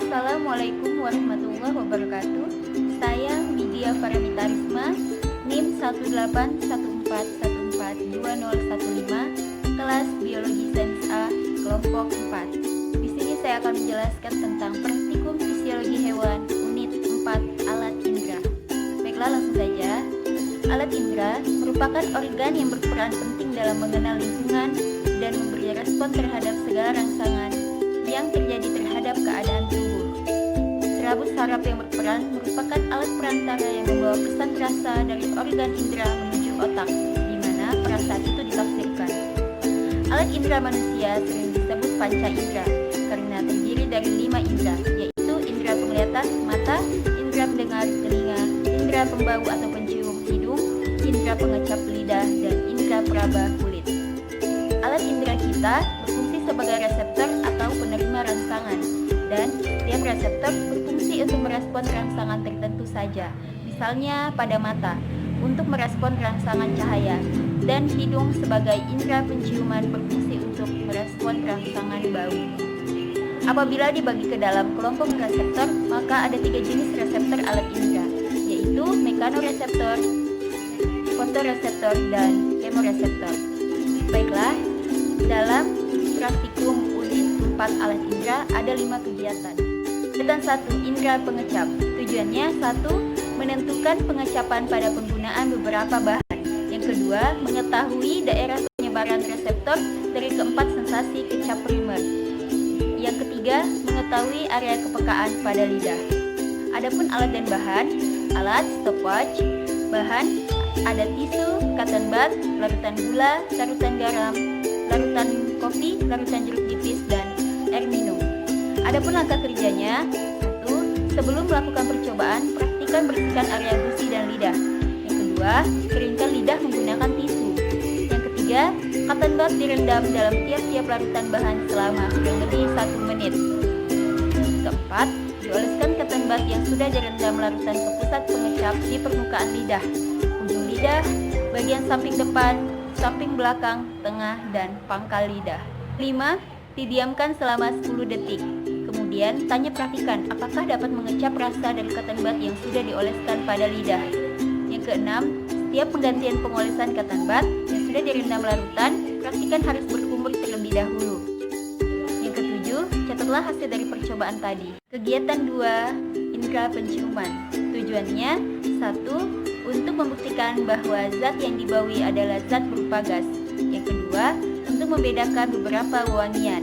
Assalamualaikum warahmatullahi wabarakatuh. Saya Widya Paramita Risma, NIM 181414215, kelas Biologi Sains A, kelompok 4. Di sini saya akan menjelaskan tentang praktikum fisiologi hewan unit 4 alat indera. Baiklah, langsung saja. Alat indera merupakan organ yang berperan penting dalam mengenal lingkungan dan memberi respon terhadap segala rangsangan yang terjadi terhadap keadaan tubuh. Serabut saraf yang berperan merupakan alat perantara yang membawa pesan rasa dari organ indera menuju otak, di mana perasaan itu ditafsirkan. Alat indera manusia sering disebut panca indera karena terdiri dari 5 indera, yaitu indera penglihatan mata, indera pendengar telinga, indera pembau atau pencium hidung, indera pengecap lidah, dan indera peraba kulit. Alat indera kita berfungsi sebagai reseptor atau penerima rangsangan, dan setiap reseptor berfungsi untuk merespon rangsangan tertentu saja. Misalnya pada mata untuk merespon rangsangan cahaya, dan hidung sebagai indera penciuman berfungsi untuk merespon rangsangan bau. Apabila dibagi ke dalam kelompok reseptor, maka ada 3 jenis reseptor alat indera, yaitu mekanoreseptor, fotoreseptor, dan kemoreseptor. Baiklah, dalam praktikum unit 4 alat indera ada 5 kegiatan. Kegiatan 1, indera pengecap. Tujuannya 1, menentukan pengecapan pada penggunaan beberapa bahan. Yang kedua, mengetahui daerah penyebaran reseptor dari keempat sensasi kecap primer. Yang ketiga, mengetahui area kepekaan pada lidah. Adapun alat dan bahan, alat stopwatch, bahan ada tisu, cotton bud, larutan gula, larutan garam, larutan kopi, larutan jeruk nipis, dan air minum. Adapun langkah kerjanya, 1. Sebelum melakukan percobaan, praktikkan bersihkan area gusi dan lidah. Yang kedua, keringkan lidah menggunakan tisu. Yang ketiga, cotton bud direndam dalam tiap-tiap larutan bahan selama kurang lebih 1 menit. Keempat, dioleskan cotton bud yang sudah direndam larutan ke pusat pengecap di permukaan lidah, ujung lidah, bagian samping depan, samping belakang, tengah, dan pangkal lidah. 5. Didiamkan selama 10 detik. Kemudian, praktikan apakah dapat mengecap rasa dari cotton bud yang sudah dioleskan pada lidah. Yang keenam, setiap penggantian pengolesan cotton bud yang sudah direndam larutan, praktikan harus berkumur terlebih dahulu. Yang ketujuh, catatlah hasil dari percobaan tadi. Kegiatan 2, indera penciuman. Tujuannya, 1. Untuk membuktikan bahwa zat yang dibaui adalah zat berupa gas. Yang kedua, untuk membedakan beberapa wangian.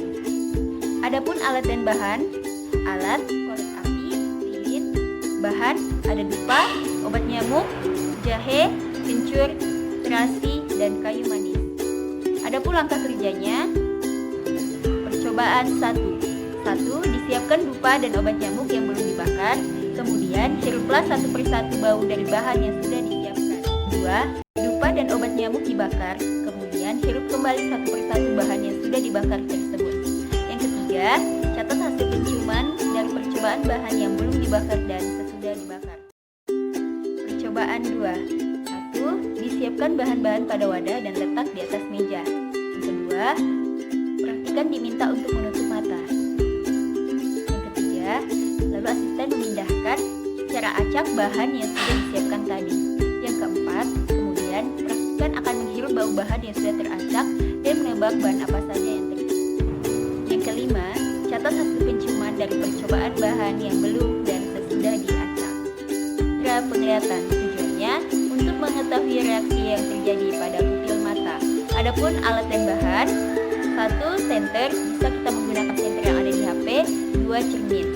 Adapun alat dan bahan, alat korek api, lilin, bahan ada dupa, obat nyamuk, jahe, kencur, terasi, dan kayu manis. Adapun langkah kerjanya, percobaan 1. 1. Disiapkan dupa dan obat nyamuk yang belum dibakar. Kemudian, hiruplah satu persatu bau dari bahan yang sudah disiapkan. 2. Dupa dan obat nyamuk dibakar. Kemudian, hirup kembali satu persatu bahan yang sudah dibakar tersebut. Yang ketiga, catat hasil penciuman dari percobaan bahan yang belum dibakar dan sesudah dibakar. Percobaan 2. 1. Disiapkan bahan-bahan pada wadah dan letak di atas meja. Yang kedua, praktikan diminta untuk menutup mata. Yang ketiga, lalu asisten memindahkan secara acak bahan yang sudah disiapkan tadi. Yang keempat, kemudian praktikan akan menghirup bau bahan yang sudah teracak dan menebak bahan apa saja yang terjadi. Yang kelima, catat hasil penciuman dari percobaan bahan yang belum dan sesudah diacak. Indera penglihatan, tujuannya untuk mengetahui reaksi yang terjadi pada pupil mata. Adapun alat dan bahan, 1. Senter, bisa kita menggunakan senter yang ada di HP. 2. Cermin.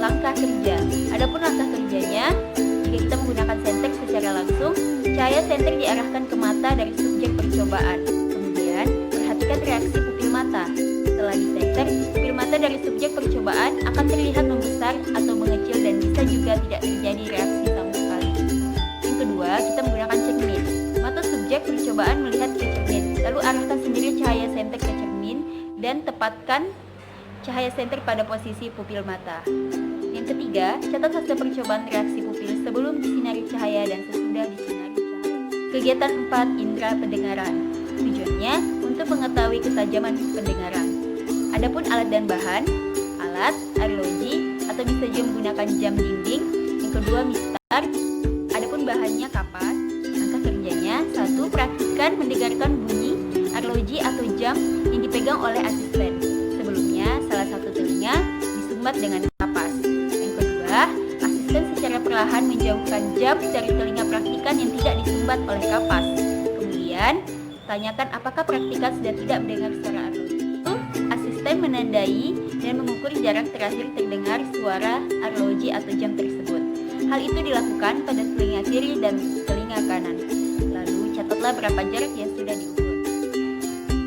Langkah kerja. Adapun langkah kerjanya, jika kita menggunakan senter secara langsung, cahaya senter diarahkan ke mata dari subjek percobaan. Kemudian, perhatikan reaksi pupil mata. Setelah disenter, pupil mata dari subjek percobaan akan terlihat membesar atau mengecil dan bisa juga tidak terjadi reaksi sama sekali. Yang kedua, kita menggunakan cermin. Mata subjek percobaan melihat ke cermin, lalu arahkan sendiri cahaya senter ke cermin dan tepatkan cahaya senter pada posisi pupil mata. Yang ketiga, catat hasil percobaan reaksi pupil sebelum disinari cahaya dan sesudah disinari cahaya. Kegiatan 4, indera pendengaran. Tujuannya untuk mengetahui ketajaman pendengaran. Adapun alat dan bahan, alat alat, arloji, atau bisa juga menggunakan jam dinding. Yang kedua, mistar. Adapun bahannya kapas. Langkah kerjanya: 1. Praktikkan mendengarkan bunyi arloji atau jam yang dipegang oleh asisten. Sebelumnya, salah satu telinga disumbat dengan kapas. Yang kedua, asisten secara perlahan menjauhkan jam dari telinga praktikan yang tidak disumbat oleh kapas. Kemudian, tanyakan apakah praktikan sudah tidak mendengar suara arloji. Asisten menandai dan mengukur jarak terakhir terdengar suara arloji atau jam tersebut. Hal itu dilakukan pada telinga kiri dan telinga kanan. Lalu catatlah berapa jarak yang sudah diukur.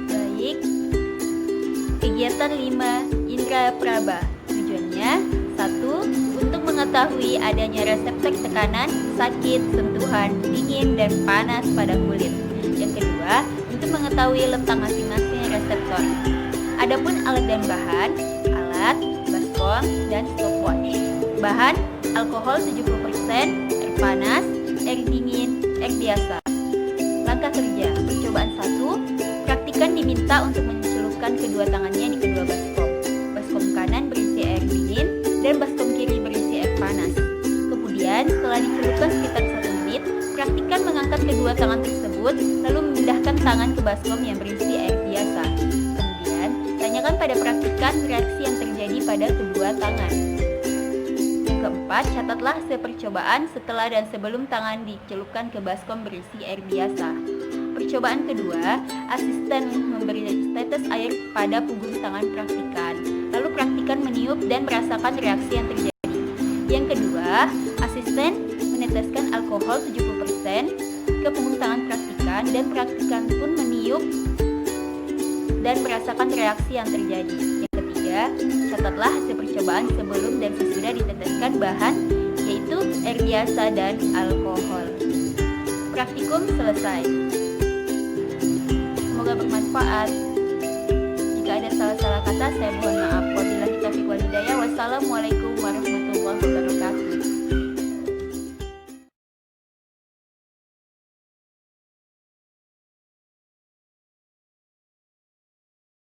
Baik, kegiatan 5 indra praba. Tujuannya: 1. Untuk mengetahui adanya reseptor tekanan, sakit, sentuhan, dingin, dan panas pada kulit. Yang kedua, untuk mengetahui letak masing-masing reseptor. Adapun alat dan bahan: alat, baskom, dan stopwatch. Bahan: alkohol 70%, air panas, air dingin, air biasa. Langkah kerja: percobaan 1. Praktikan diminta untuk mencelupkan kedua tangannya di kedua baskom. Baskom kanan berisi air dingin dan baskom kiri berisi air panas. Kemudian setelah dicelupkan sekitar 1 menit, praktikan mengangkat kedua tangan tersebut lalu memindahkan tangan ke baskom yang berisi air biasa. Kemudian tanyakan pada praktikan reaksi yang terjadi pada kedua tangan. Yang keempat, catatlah hasil percobaan setelah dan sebelum tangan dicelupkan ke baskom berisi air biasa. Percobaan kedua, asisten memberi tetes air pada punggung tangan praktikan. Lalu praktikan meniup dan merasakan reaksi yang terjadi. Yang kedua, asisten meneteskan alkohol 70% ke punggung tangan praktikan dan praktikan pun meniup dan merasakan reaksi yang terjadi. Yang ketiga, catatlah hasil percobaan sebelum dan sesudah diteteskan bahan, yaitu air biasa dan alkohol. Praktikum selesai. Semoga bermanfaat. Jika ada salah-salah kata, saya mohon